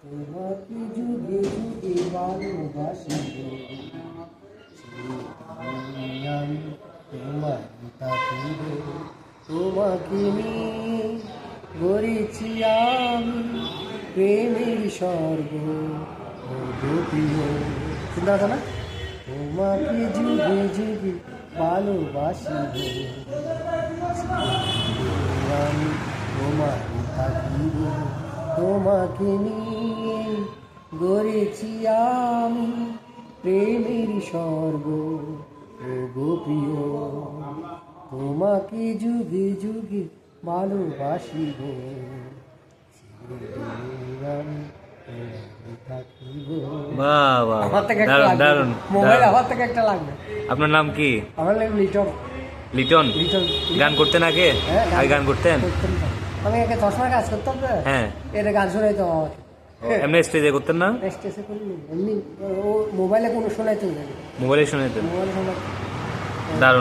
তোমাকে যুগে যুগে ভালোবাসি গো, আমি তোমার থাকিব। তোমাকে নিয়ে গড়েছি আমি প্রেমের স্বর্গ, ও গো প্রিয়। চিন্তা আছে না? তোমাকে যুগে যুগে ভালোবাসি গো, আমি তোমার থাকিব। তোমাকে নিয়ে গড়েছি আমি প্রেমের স্বর্গ, ও গো প্রিয়। তোমাকে যুগে যুগে ভালোবাসি গো, আমি তোমার থাকিব। বাহ বাহ, আমার থেকে একটা দারুণ লাগবে, দারুণ মোবাইল দারুণ। আমার থেকে একটা লাগবে। আপনার নাম কি? আমার নাম লিটন। লিটন। লিটন। গান করতেন আগে? হ্যাঁ, আগে গান করতেন? করতাম না। আমি আগে চশমার কাজ করতাম না, হ্যাঁ। এটা গান শোনাইতো আমার। এমনি স্টেজে করতেন না? স্টেজে করিনি, এমনি ও মোবাইলে কোনো শোনাইতো না। মোবাইলে শুনেতেন? মোবাইলে শোনাইতো। দারুণ।